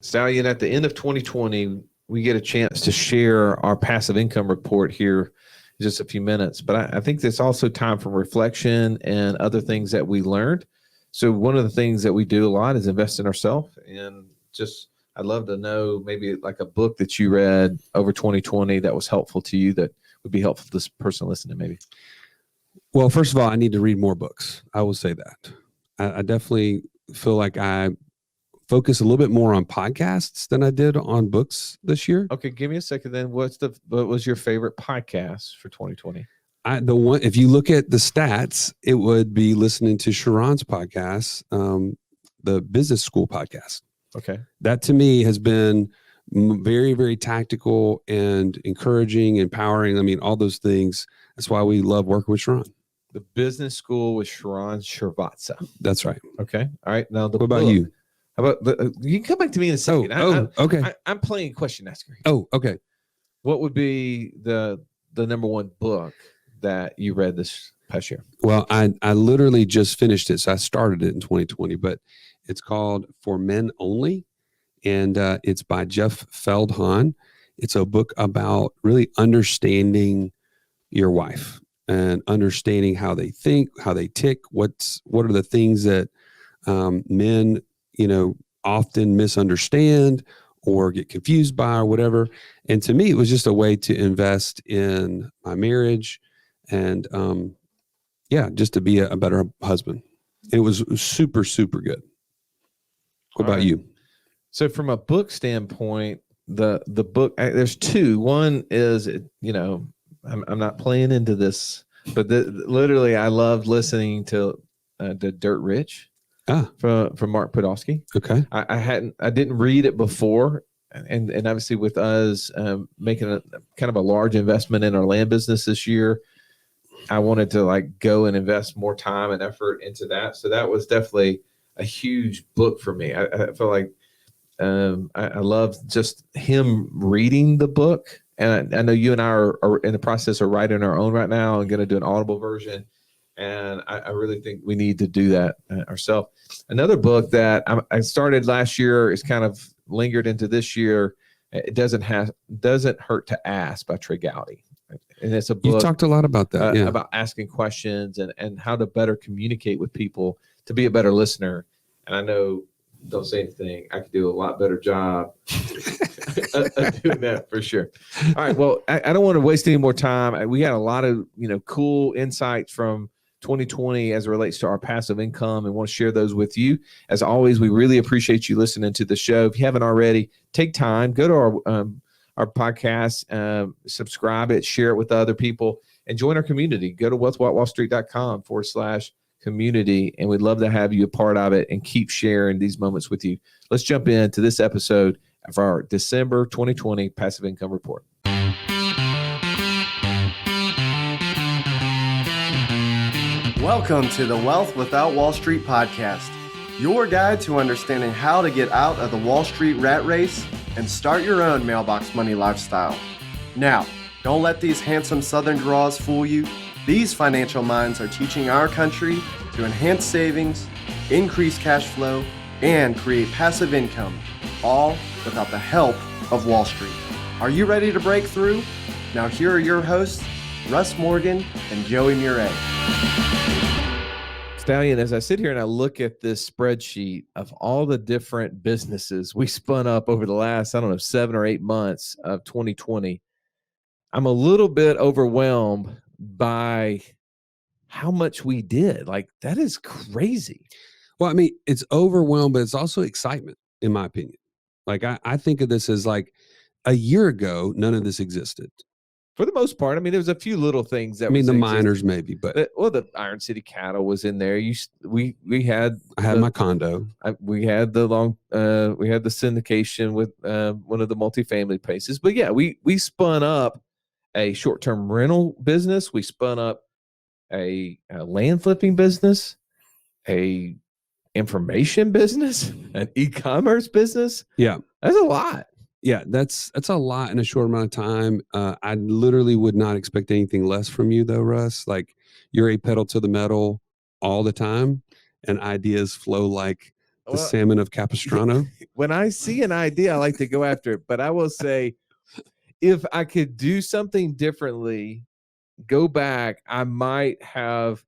Stallion, at the end of 2020, we get a chance to share our passive income report here in just a few minutes. But I think there's also time for reflection and other things that we learned. So one of the things that we do a lot is invest in ourselves. And just, I'd love to know maybe like a book that you read over 2020 that was helpful to you, that would be helpful to this person listening maybe. Well, first of all, I need to read more books. I will say that. I definitely feel like I focus a little bit more on podcasts than I did on books this year. Okay, give me a second then. What was your favorite podcast for 2020? If you look at the stats, it would be listening to Sharran's podcast, the business school podcast. Okay. That to me has been very, very tactical and encouraging, empowering. I mean, all those things. That's why we love working with Sharran. The business school with Sharran Srivatsaa. That's right. Okay. All right. Now, what about you? How about you can come back to me in a second. Okay. I'm playing question asker. Oh, okay. What would be the number one book that you read this past year? Well, I literally just finished it. So I started it in 2020, but it's called For Men Only. And it's by Jeff Feldhahn. It's a book about really understanding your wife and understanding how they think, how they tick, what are the things that men, often misunderstand or get confused by or whatever. And to me, it was just a way to invest in my marriage and, just to be a better husband. It was super, super good. What about you? So from a book standpoint, the book, there's two. One is, I'm not playing into this, but literally I loved listening to the Dirt Rich. From Mark Podolsky. Okay. I didn't read it before, and obviously with us making a kind of a large investment in our land business this year, I wanted to go and invest more time and effort into that. So that was definitely a huge book for me. I feel like I love just him reading the book, and I know you and I are in the process of writing our own right now and going to do an Audible version. And I really think we need to do that ourselves. Another book that I started last year is kind of lingered into this year. It doesn't hurt to ask by Trey Gowdy. And it's a book. You've talked a lot about that, about asking questions and how to better communicate with people to be a better listener. And I know, don't say anything, I could do a lot better job of doing that for sure. All right. Well, I don't want to waste any more time. We had a lot of, cool insights from 2020 as it relates to our passive income, and want to share those with you. As always, we really appreciate you listening to the show. If you haven't already, take time, go to our podcast, subscribe it, share it with other people, and join our community. Go to wealthwatchwallstreet.com/community, and we'd love to have you a part of it and keep sharing these moments with you. Let's jump into this episode of our December 2020 Passive Income Report. Welcome to the Wealth Without Wall Street podcast, your guide to understanding how to get out of the Wall Street rat race and start your own mailbox money lifestyle. Now, don't let these handsome Southern draws fool you. These financial minds are teaching our country to enhance savings, increase cash flow, and create passive income, all without the help of Wall Street. Are you ready to break through? Now here are your hosts, Russ Morgan and Joey Murray. Stallion, as I sit here and I look at this spreadsheet of all the different businesses we spun up over the last, 7 or 8 months of 2020, I'm a little bit overwhelmed by how much we did. That is crazy. Well, I mean, it's overwhelmed, but it's also excitement, in my opinion. I think of this as a year ago, none of this existed. For the most part, there was a few little things that. The miners maybe, but the Iron City cattle was in there. I had my condo. We had the syndication with one of the multifamily places. But yeah, we spun up a short-term rental business. We spun up a land flipping business, a information business, an e-commerce business. Yeah, that's a lot. Yeah, that's a lot in a short amount of time. I literally would not expect anything less from you, though, Russ. You're a pedal to the metal all the time, and ideas flow like The Well, salmon of Capistrano. when I see an idea, I like to go after it. But I will say, if I could do something differently, go back, I might have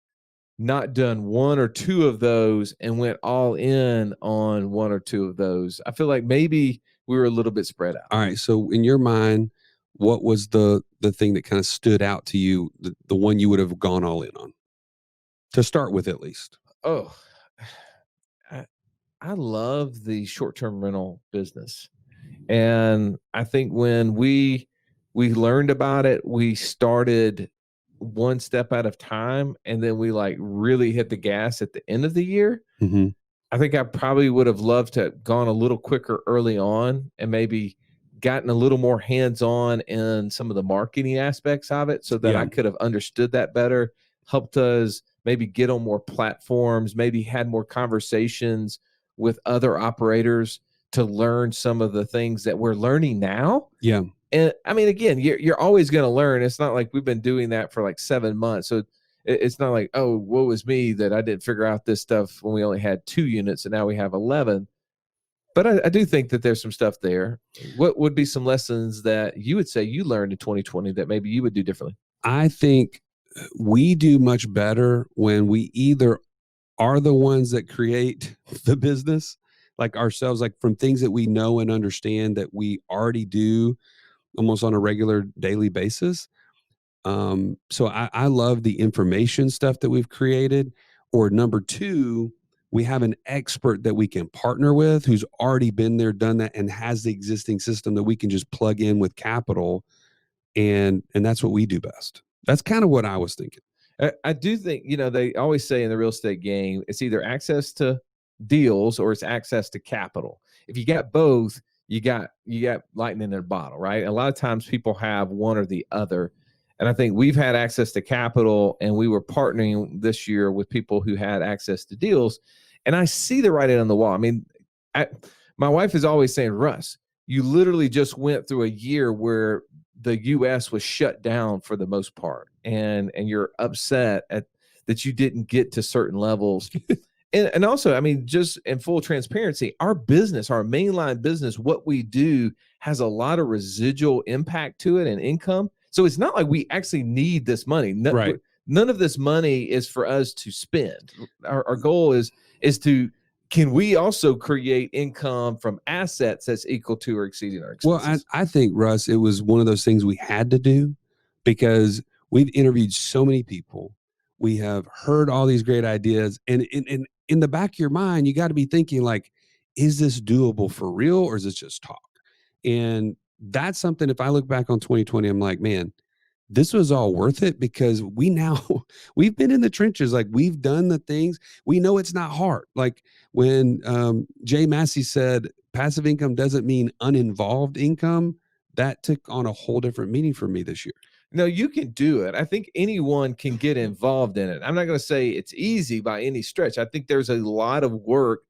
not done one or two of those and went all in on one or two of those. I feel like maybe we were a little bit spread out. All right. So in your mind, what was the thing that kind of stood out to you, the one you would have gone all in on? To start with, at least. Oh, I love the short-term rental business. And I think when we learned about it, we started one step at a time, and then we like really hit the gas at the end of the year. Mm-hmm. I think I probably would have loved to have gone a little quicker early on and maybe gotten a little more hands-on in some of the marketing aspects of it so that I could have understood that better, helped us maybe get on more platforms, maybe had more conversations with other operators to learn some of the things that we're learning now. Yeah. And I mean, again, you're always going to learn. It's not like we've been doing that for like 7 months. So it's not like, oh, woe was me that I didn't figure out this stuff when we only had 2 units and now we have 11. But I do think that there's some stuff there. What would be some lessons that you would say you learned in 2020 that maybe you would do differently? I think we do much better when we either are the ones that create the business, like ourselves, like from things that we know and understand that we already do almost on a regular daily basis. So I love the information stuff that we've created. Or number 2, we have an expert that we can partner with who's already been there, done that, and has the existing system that we can just plug in with capital. And that's what we do best. That's kind of what I was thinking. I do think, they always say in the real estate game, it's either access to deals or it's access to capital. If you got both, you got lightning in their bottle, right? A lot of times people have one or the other. And I think we've had access to capital, and we were partnering this year with people who had access to deals. And I see the writing on the wall. I mean, my wife is always saying, Russ, you literally just went through a year where the U.S. was shut down for the most part, and you're upset that you didn't get to certain levels. And also, I mean, just in full transparency, our business, our mainline business, what we do has a lot of residual impact to it and income. So it's not like we actually need this money. Right. None of this money is for us to spend. Our goal is to, can we also create income from assets that's equal to or exceeding our expenses? Well, I think, Russ, it was one of those things we had to do because we've interviewed so many people. We have heard all these great ideas. And in the back of your mind, you got to be thinking like, is this doable for real or is this just talk? And that's something, if I look back on 2020, I'm like, man, this was all worth it because we've been in the trenches. Like we've done the things. We know it's not hard. Like when Jay Massey said passive income doesn't mean uninvolved income, that took on a whole different meaning for me this year. No, you can do it. I think anyone can get involved in it. I'm not going to say it's easy by any stretch. I think there's a lot of work,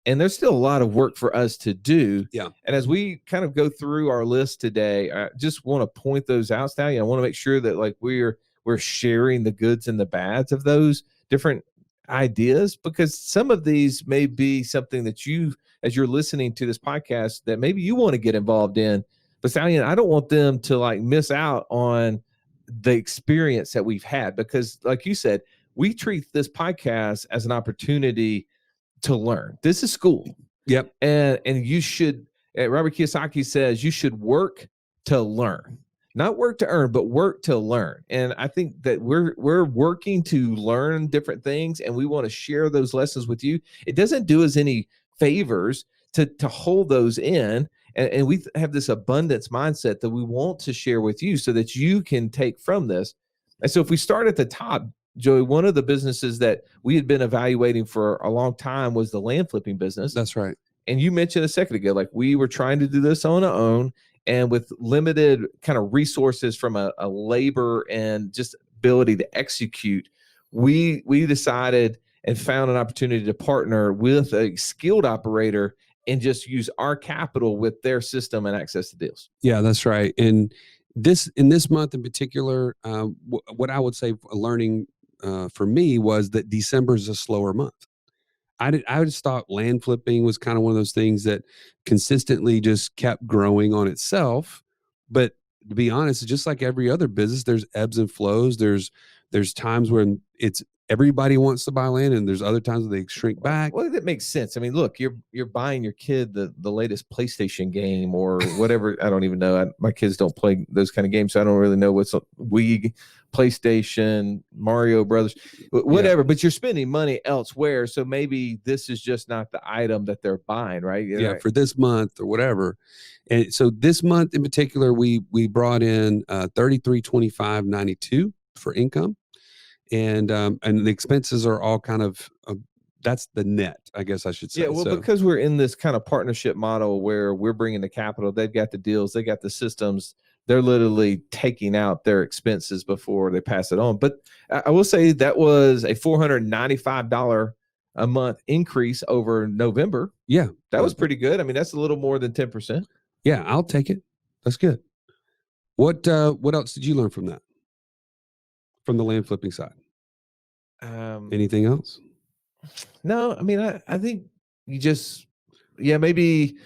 and there's still a lot of work for us to do. Yeah. And as we kind of go through our list today, I just want to point those out, Stallion. I want to make sure that like we're sharing the goods and the bads of those different ideas, because some of these may be something that you, as you're listening to this podcast, that maybe you want to get involved in. But Stallion, I don't want them to like miss out on the experience that we've had, because like you said, we treat this podcast as an opportunity to learn. This is school. Yep. And you should, Robert Kiyosaki says, you should work to learn, not work to earn, but work to learn. And I think that we're working to learn different things, and we want to share those lessons with you. It doesn't do us any favors to hold those in. And we have this abundance mindset that we want to share with you so that you can take from this. And so if we start at the top, Joey, one of the businesses that we had been evaluating for a long time was the land flipping business. That's right. And you mentioned a second ago, like we were trying to do this on our own and with limited kind of resources from a labor and just ability to execute. We decided and found an opportunity to partner with a skilled operator and just use our capital with their system and access to deals. Yeah, that's right. And in this month in particular, what I would say learning for me was that December is a slower month. I just thought land flipping was kind of one of those things that consistently just kept growing on itself. But to be honest, just like every other business, there's ebbs and flows. There's times when it's everybody wants to buy land, and there's other times when they shrink back. Well, that makes sense. I mean, look, you're buying your kid the latest PlayStation game or whatever. I don't even know. My kids don't play those kind of games, so I don't really know what's Wii, PlayStation, Mario Brothers, whatever. Yeah. But you're spending money elsewhere, so maybe this is just not the item that they're buying, right? Yeah, right. For this month or whatever. And so this month in particular, we brought in $33,2592 for income. And the expenses are all kind of that's the net, I guess I should say. Yeah, well, so, because we're in this kind of partnership model where we're bringing the capital, they've got the deals, they got the systems, they're literally taking out their expenses before they pass it on. But I will say that was a $495 a month increase over November. Yeah, that was pretty good. I mean, that's a little more than 10%. Yeah, I'll take it. That's good. What else did you learn from that? From the land flipping side? Anything else? No, I mean, I think you just, maybe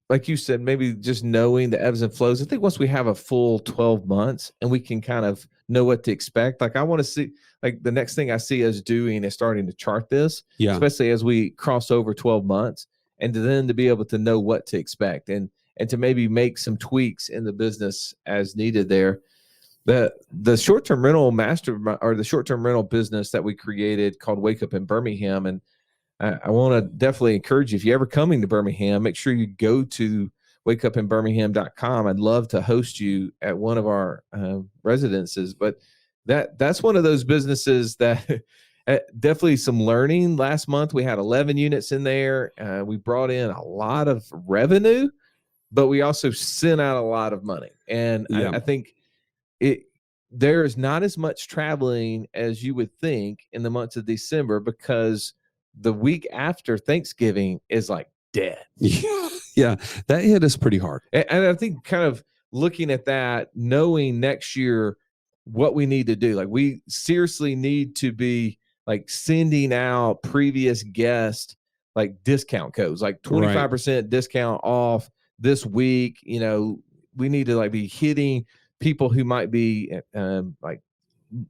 like you said, maybe just knowing the ebbs and flows. I think once we have a full 12 months and we can kind of know what to expect, like I want to see, like the next thing I see us doing is starting to chart this, especially as we cross over 12 months, and then to be able to know what to expect and to maybe make some tweaks in the business as needed there. The short-term rental the short-term rental business that we created called Wake Up in Birmingham. And I want to definitely encourage you, if you're ever coming to Birmingham, make sure you go to wakeupinbirmingham.com. I'd love to host you at one of our residences. But that's one of those businesses that definitely some learning. Last month, we had 11 units in there. We brought in a lot of revenue, but we also sent out a lot of money. And I think there is not as much traveling as you would think in the months of December, because the week after Thanksgiving is like dead. Yeah, that hit us pretty hard. And I think kind of looking at that, knowing next year what we need to do, like we seriously need to be like sending out previous guests like discount codes, like 25% discount off this week. You know, we need to like be hitting people who might be like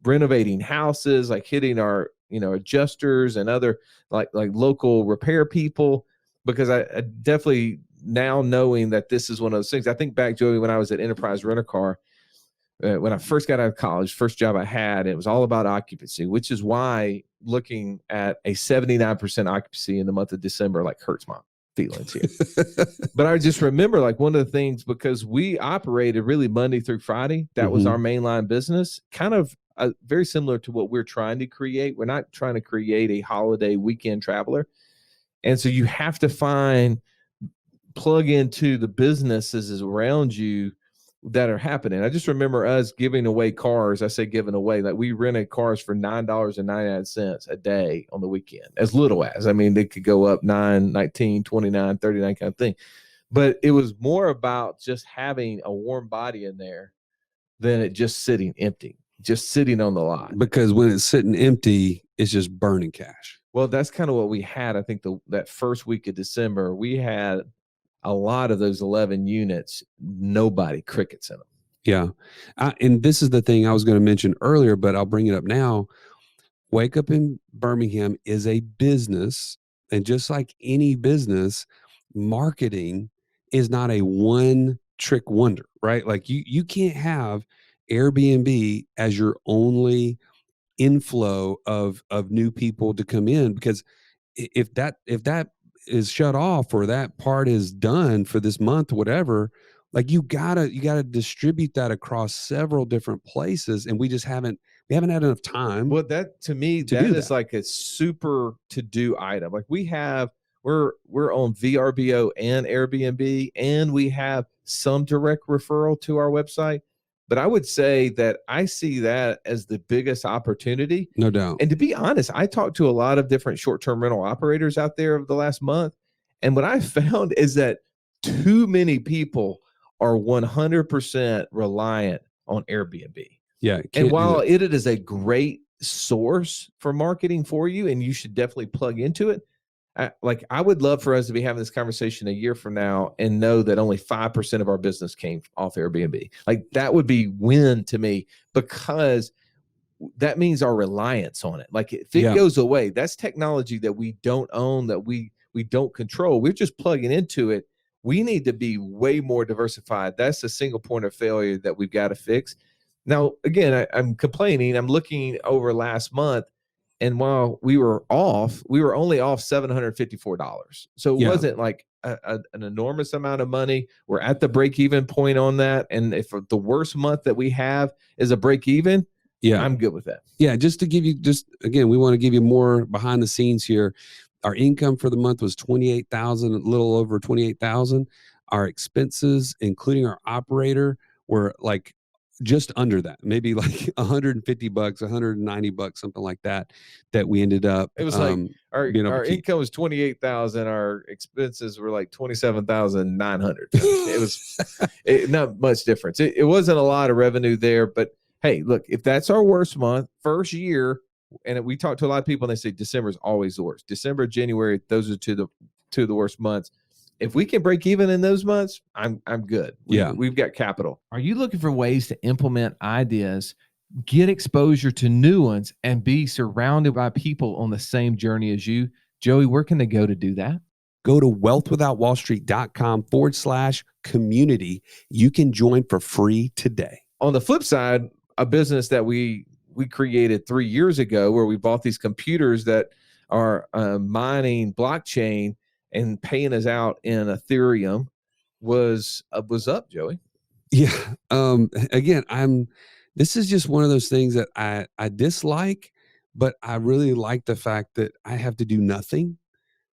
renovating houses, like hitting our, adjusters and other like local repair people, because I definitely now knowing that this is one of those things. I think back, Joey, when I was at Enterprise Rent-A-Car, when I first got out of college, first job I had, it was all about occupancy, which is why looking at a 79% occupancy in the month of December, like hurts my feelings here. But I just remember like one of the things, because we operated really Monday through Friday, that was our mainline business, kind of very similar to what we're trying to create. We're not trying to create a holiday weekend traveler. And so you have to plug into the businesses around you that are happening. I just remember us giving away cars. I say giving away, like we rented cars for $9.99 a day on the weekend, as little as, I mean, they could go up 9, 19, 29, 39 kind of thing. But it was more about just having a warm body in there than it just sitting empty, just sitting on the lot. Because when it's sitting empty, it's just burning cash. Well, that's kind of what we had. I think that first week of December, we had a lot of those 11 units, nobody, crickets in them. Yeah. And this is the thing I was going to mention earlier, but I'll bring it up now. Wake Up in Birmingham is a business. And just like any business, marketing is not a one trick wonder, right? Like you can't have Airbnb as your only inflow of new people to come in, because if that is shut off or that part is done for this month, whatever, like you gotta distribute that across several different places, and we haven't had enough time. Well, that to me, that is like a super to do item. Like we're on VRBO and Airbnb, and we have some direct referral to our website. But I would say that I see that as the biggest opportunity. No doubt. And to be honest, I talked to a lot of different short-term rental operators out there over the last month. And what I found is that too many people are 100% reliant on Airbnb. Yeah. And while it is a great source for marketing for you, and you should definitely plug into it, I would love for us to be having this conversation a year from now and know that only 5% of our business came off Airbnb. Like that would be win to me, because that means our reliance on it. Like if it goes away, that's technology that we don't own, that we don't control. We're just plugging into it. We need to be way more diversified. That's the single point of failure that we've got to fix. Now, again, I'm complaining. I'm looking over last month, and while we were only off $754. So it wasn't like an enormous amount of money. We're at the break-even point on that. And if the worst month that we have is a break-even, I'm good with that. Yeah, just to give you, again, we want to give you more behind the scenes here. Our income for the month was $28,000, a little over $28,000. Our expenses, including our operator, were like just under that, maybe like $150, $190, something like that. That we ended up. It was like our income was $28,000. Our expenses were like $27,900. It was not much difference. It wasn't a lot of revenue there, but hey, look, if that's our worst month, first year, and we talk to a lot of people and they say December is always the worst. December, January, those are two of the worst months. If we can break even in those months, I'm good. We've got capital. Are you looking for ways to implement ideas, get exposure to new ones, and be surrounded by people on the same journey as you? Joey, where can they go to do that? Go to wealthwithoutwallstreet.com/community. You can join for free today. On the flip side, a business that we created 3 years ago, where we bought these computers that are mining blockchain and paying us out in Ethereum, was up, Joey. Yeah. Again, this is just one of those things that I dislike, but I really like the fact that I have to do nothing,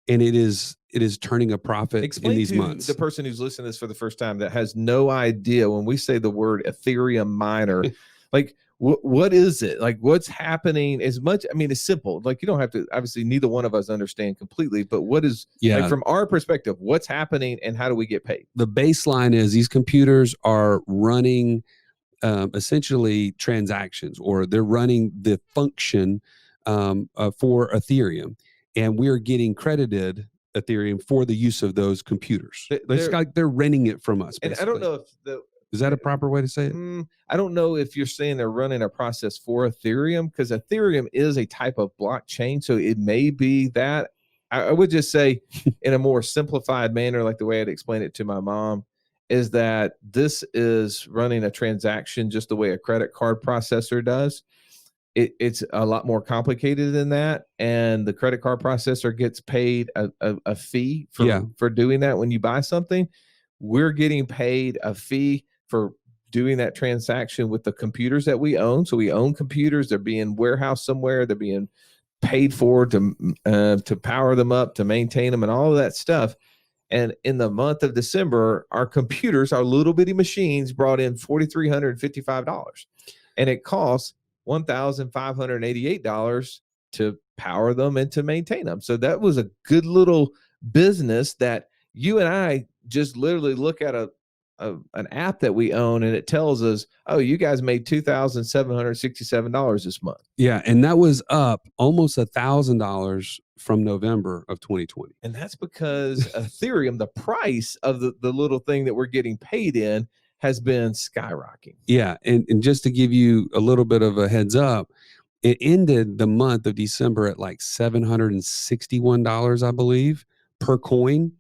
and it is turning a profit in these months. The person who's listening to this for the first time that has no idea, when we say the word Ethereum miner, like what is it? Like what's happening? It's simple. Like you don't have to, obviously neither one of us understand completely, but what is, like from our perspective, what's happening and how do we get paid? The baseline is these computers are running essentially transactions, or they're running the function for Ethereum, and we're getting credited Ethereum for the use of those computers. It's like they're renting it from us. And I don't know if is that a proper way to say it? I don't know if you're saying they're running a process for Ethereum, because Ethereum is a type of blockchain. So it may be that. I would just say in a more simplified manner, like the way I'd explain it to my mom, is that this is running a transaction just the way a credit card processor does. It's a lot more complicated than that. And the credit card processor gets paid a fee for doing that. When you buy something, we're getting paid a fee for doing that transaction with the computers that we own. So we own computers. They're being warehoused somewhere. They're being paid for to power them up, to maintain them, and all of that stuff. And in the month of December, our computers, our little bitty machines, brought in $4,355, and it costs $1,588 to power them and to maintain them. So that was a good little business that you and I just literally look at an app that we own, and it tells us, oh, you guys made $2,767 this month. Yeah, and that was up almost $1,000 from November of 2020. And that's because Ethereum, the price of the little thing that we're getting paid in, has been skyrocketing. Yeah, and just to give you a little bit of a heads up, it ended the month of December at like $761, I believe, per coin.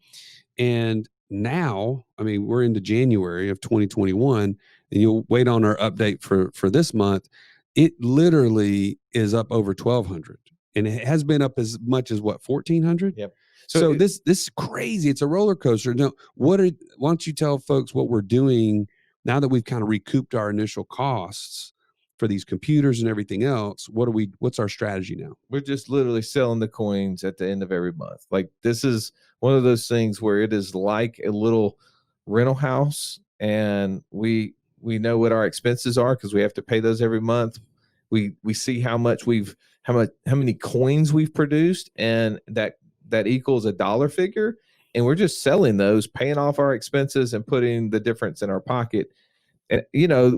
And now, we're into January of 2021, and you'll wait on our update for this month. It literally is up over 1,200, and it has been up as much as what, 1,400? Yep. So this is crazy. It's a roller coaster. Now, why don't you tell folks what we're doing now that we've kind of recouped our initial costs for these computers and everything else? What's our strategy now? We're just literally selling the coins at the end of every month. Like this is one of those things where it is like a little rental house, and we know what our expenses are because we have to pay those every month. We see how many coins we've produced, and that equals a dollar figure, and we're just selling those, paying off our expenses, and putting the difference in our pocket. And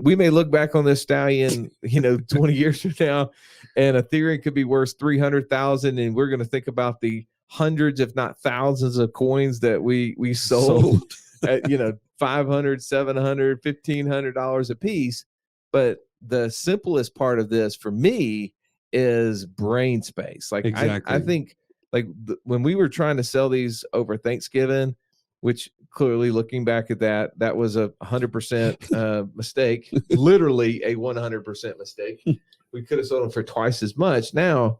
we may look back on this stallion 20 years from now, and Ethereum could be worth 300,000, and we're going to think about the hundreds, if not thousands of coins that we sold at, $500, $700, $1,500 a piece. But the simplest part of this for me is brain space. Like Exactly. I think like when we were trying to sell these over Thanksgiving, which clearly looking back at that was a 100% mistake, literally a 100% mistake. We could have sold them for twice as much now,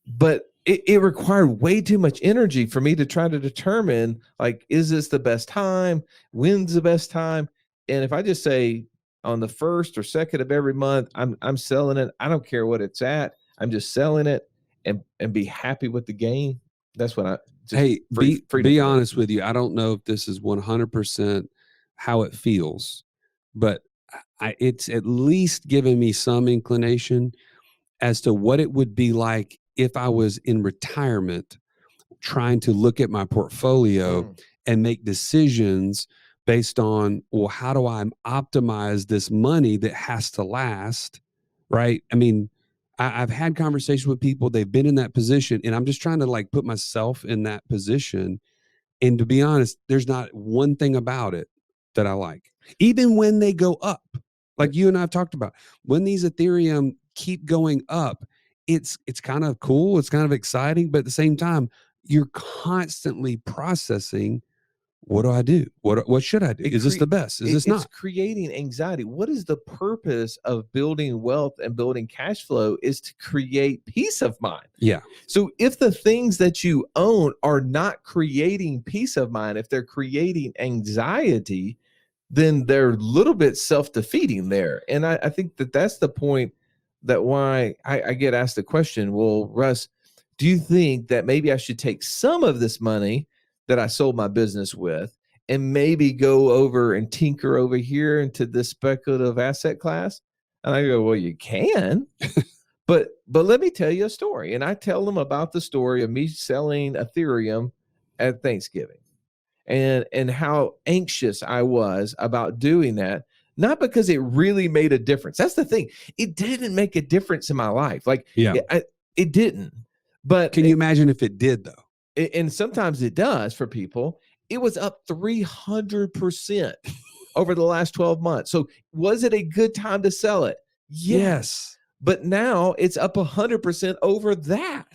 but it required way too much energy for me to try to determine, like, is this the best time? When's the best time? And if I just say on the 1st or 2nd of every month, I'm selling it. I don't care what it's at. I'm just selling it and be happy with the gain. That's what I just be honest with you. I don't know if this is 100% how it feels, but it's at least given me some inclination as to what it would be like if I was in retirement trying to look at my portfolio and make decisions based on, well, how do I optimize this money that has to last, right? I mean, I've had conversations with people, they've been in that position, and I'm just trying to like put myself in that position. And to be honest, there's not one thing about it that I like. Even when they go up, like you and I have talked about, when these Ethereum keep going up, it's kind of cool. It's kind of exciting. But at the same time, you're constantly processing, what do I do? What should I do? Is this the best? Is this not? It's creating anxiety. What is the purpose of building wealth and building cash flow? Is to create peace of mind. Yeah. So if the things that you own are not creating peace of mind, if they're creating anxiety, then they're a little bit self-defeating there. And I think that's the point, that why I get asked the question, well, Russ, do you think that maybe I should take some of this money that I sold my business with and maybe go over and tinker over here into this speculative asset class? And I go, well, you can, but let me tell you a story. And I tell them about the story of me selling Ethereum at Thanksgiving and how anxious I was about doing that. Not because it really made a difference. That's the thing. It didn't make a difference in my life. Like, it didn't. But can you imagine if it did, though? And sometimes it does for people. It was up 300% over the last 12 months. So was it a good time to sell it? Yes. But now it's up 100% over that.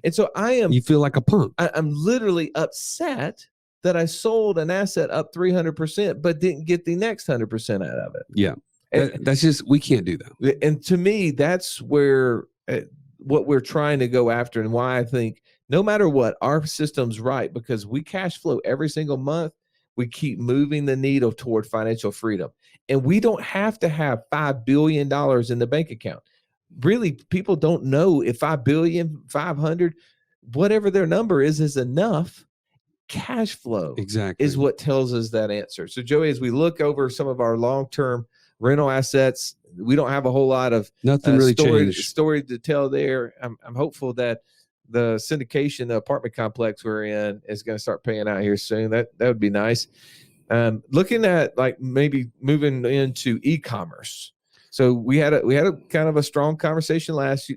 And so you feel like a punk. I'm literally upset that I sold an asset up 300%, but didn't get the next 100% out of it. Yeah. That's just, we can't do that. And to me, that's where what we're trying to go after, and why I think no matter what, our system's right, because we cash flow every single month. We keep moving the needle toward financial freedom. And we don't have to have $5 billion in the bank account. Really, people don't know if 5 billion, 500, whatever their number is enough. Cash flow is what tells us that answer. So Joey, as we look over some of our long-term rental assets, we don't have a whole lot of nothing really changed story to tell there. I'm hopeful that the syndication, the apartment complex we're in, is going to start paying out here soon. That would be nice. Looking at like maybe moving into e-commerce. So we had a kind of a strong conversation last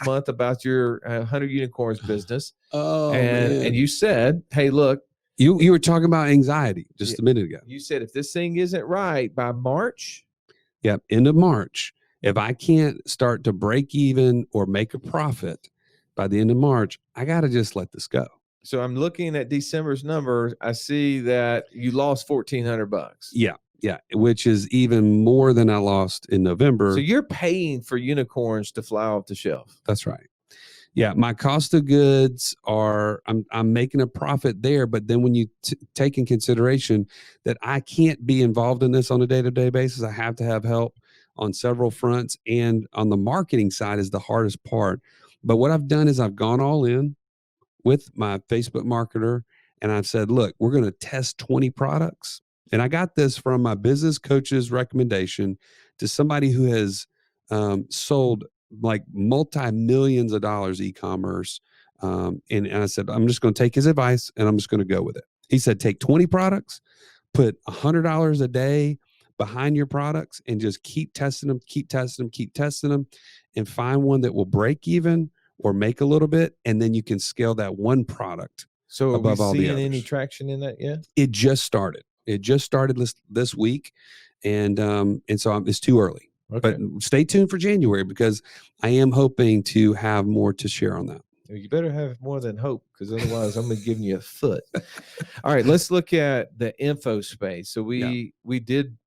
month about your 100 Unicorns business. And you said, hey, look, you were talking about anxiety just a minute ago. You said if this thing isn't right by March. Yep. End of March. If I can't start to break even or make a profit by the end of March, I got to just let this go. So I'm looking at December's numbers. I see that you lost $1,400. Yeah. Yeah. Which is even more than I lost in November. So you're paying for Unicorns to fly off the shelf. That's right. Yeah. My cost of goods I'm making a profit there. But then when you take in consideration that I can't be involved in this on a day-to-day basis, I have to have help on several fronts, and on the marketing side is the hardest part. But what I've done is I've gone all in with my Facebook marketer, and I've said, look, we're going to test 20 products. And I got this from my business coach's recommendation to somebody who has sold like multi-millions of dollars e-commerce. And I said, I'm just going to take his advice and I'm just going to go with it. He said, take 20 products, put $100 a day behind your products, and just keep testing them, and find one that will break even or make a little bit, and then you can scale that one product So are above we all the seeing any others. traction in that yet? It just started. It just started this week, and so it's too early. Okay. But stay tuned for January, because I am hoping to have more to share on that. You better have more than hope, because otherwise I'm going to give you a foot. All right, let's look at the info space. So we did,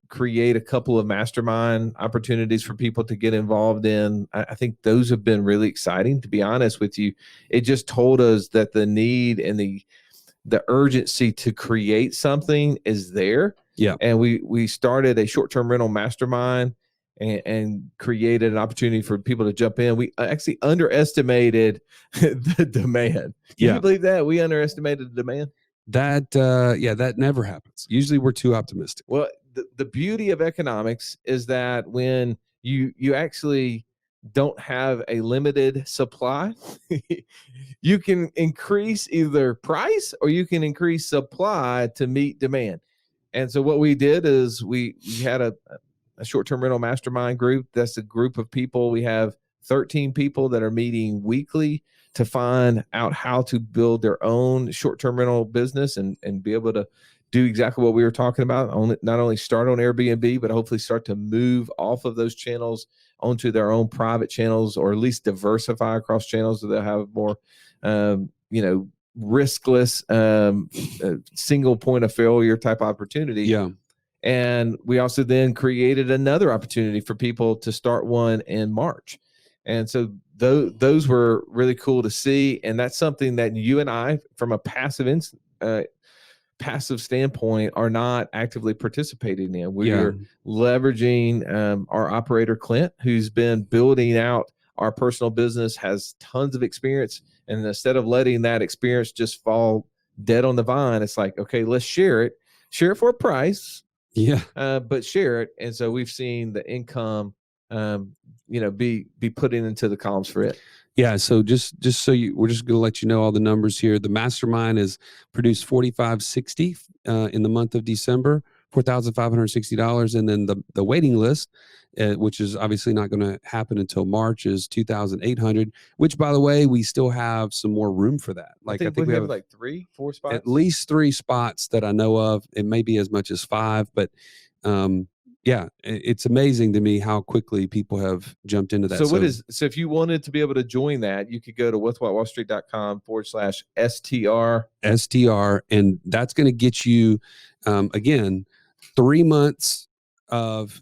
create a couple of mastermind opportunities for people to get involved in. I think those have been really exciting, to be honest with you. It just told us that the need and the urgency to create something is there. Yeah. And we started a short-term rental mastermind and created an opportunity for people to jump in. We actually underestimated the demand. Can you believe that? We underestimated the demand. That never happens. Usually we're too optimistic. Well, the beauty of economics is that when you actually don't have a limited supply, you can increase either price or you can increase supply to meet demand. And so what we did is we had a short-term rental mastermind group. That's a group of people. We have 13 people that are meeting weekly to find out how to build their own short-term rental business and be able to do exactly what we were talking about. Not only start on Airbnb, but hopefully start to move off of those channels onto their own private channels, or at least diversify across channels so they'll have more, riskless, single point of failure type opportunity. Yeah. And we also then created another opportunity for people to start one in March. And so those were really cool to see. And that's something that you and I, from a passive standpoint, are not actively participating in. We're leveraging our operator, Clint, who's been building out our personal business, has tons of experience. And instead of letting that experience just fall dead on the vine, it's like, okay, let's share it for a price. Yeah. But share it. And so we've seen the income, be putting into the columns for it. Yeah. So just so we're just going to let you know all the numbers here. The mastermind has produced $4,560 in the month of December, $4,560. And then the waiting list, which is obviously not going to happen until March, is $2,800, which, by the way, we still have some more room for that. Like I think we have like 3-4 spots, at least 3 spots that I know of. It may be as much as 5, but it's amazing to me how quickly people have jumped into that. So if you wanted to be able to join that, you could go to whatwhatwallstreet.com/STR. STR, and that's going to get you, again, 3 months of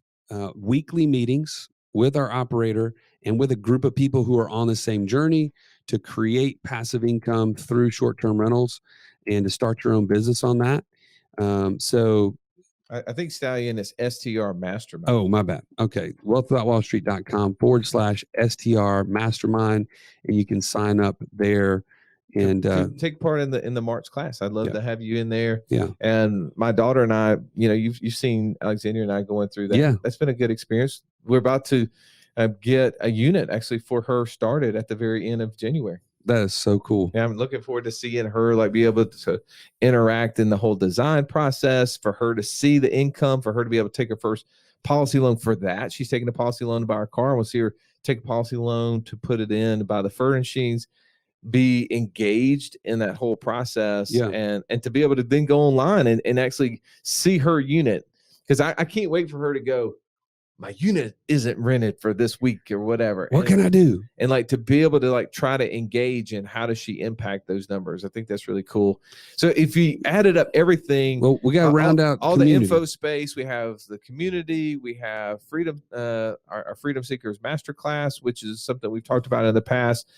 weekly meetings with our operator and with a group of people who are on the same journey to create passive income through short-term rentals and to start your own business on that. So I think Stallion is STR Mastermind. Oh, my bad. Okay. wealthwithoutwallstreet.com/STR Mastermind. And you can sign up there and take part in the March class. I'd love to have you in there. Yeah. And my daughter and I, you've seen Alexandria and I going through that. Yeah. That's been a good experience. We're about to get a unit actually for her started at the very end of January. That is so cool. Yeah, I'm looking forward to seeing her be able to interact in the whole design process, for her to see the income, for her to be able to take her first policy loan for that. She's taking a policy loan to buy her car. We'll see her take a policy loan to put it in to buy the furnishings, be engaged in that whole process, and to be able to then go online and actually see her unit. Because I can't wait for her to go, my unit isn't rented for this week or whatever. What can I do? And to be able to try to engage in how does she impact those numbers. I think that's really cool. So if you added up everything, well, we got to round out all the info space. We have the community, we have freedom, our Freedom Seekers Masterclass, which is something we've talked about in the past,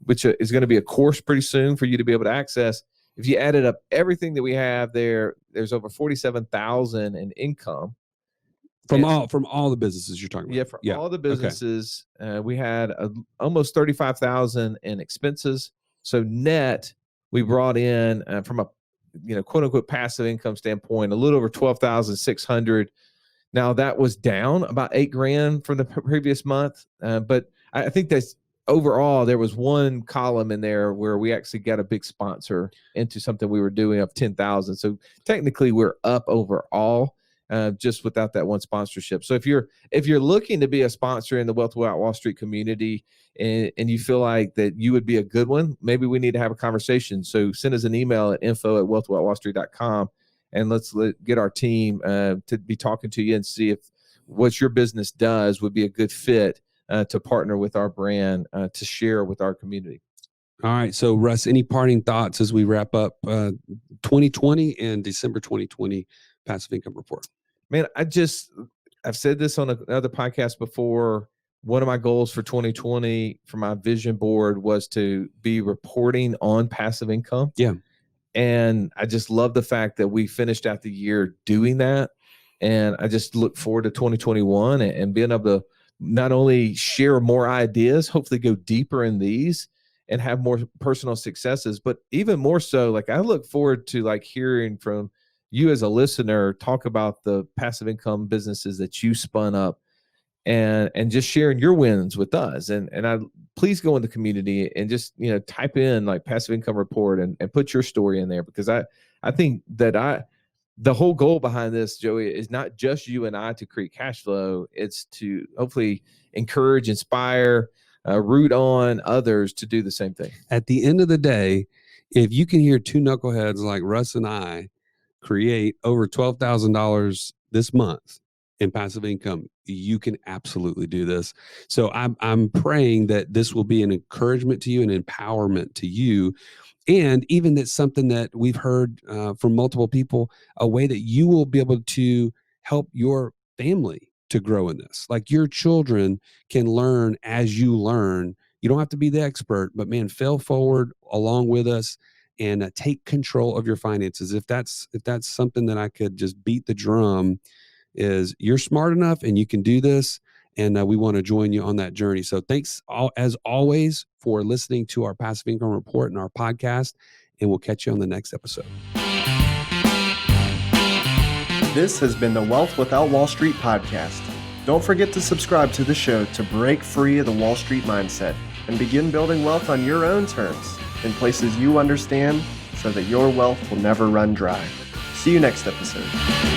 which is going to be a course pretty soon for you to be able to access. If you added up everything that we have there's over 47,000 in income. From all the businesses you're talking about. Yeah, all the businesses. Okay. We had almost 35,000 in expenses. So net, we brought in from a quote unquote passive income standpoint, a little over 12,600. Now that was down about $8,000 from the previous month, but I think that's overall there was one column in there where we actually got a big sponsor into something we were doing of 10,000. So technically we're up overall. just without that one sponsorship. So if you're looking to be a sponsor in the Wealth Without Wall Street community, and you feel like that you would be a good one, maybe we need to have a conversation. So send us an email at info@wealthwithoutwallstreet.com, and let's get our team to be talking to you and see if what your business does would be a good fit to partner with our brand to share with our community. All right. So Russ, any parting thoughts as we wrap up 2020 and December 2020 passive income report? Man, I've said this on another podcast before. One of my goals for 2020 for my vision board was to be reporting on passive income. Yeah. And I just love the fact that we finished out the year doing that. And I just look forward to 2021 and being able to not only share more ideas, hopefully go deeper in these and have more personal successes, but even more so, like I look forward to like hearing from you as a listener, talk about the passive income businesses that you spun up and just sharing your wins with us. And I please go in the community and just, type in like passive income report and put your story in there, because I think that the whole goal behind this, Joey, is not just you and I to create cash flow. It's to hopefully encourage, inspire, root on others to do the same thing. At the end of the day, if you can hear two knuckleheads like Russ and I create over $12,000 this month in passive income, you can absolutely do this. So I'm praying that this will be an encouragement to you, an empowerment to you. And even that's something that we've heard from multiple people, a way that you will be able to help your family to grow in this. Like your children can learn as you learn. You don't have to be the expert, but man, fail forward along with us and take control of your finances. If that's something that I could just beat the drum, is you're smart enough and you can do this. And we want to join you on that journey. So thanks as always for listening to our Passive Income Report and our podcast. And we'll catch you on the next episode. This has been the Wealth Without Wall Street podcast. Don't forget to subscribe to the show to break free of the Wall Street mindset and begin building wealth on your own terms in places you understand so that your wealth will never run dry. See you next episode.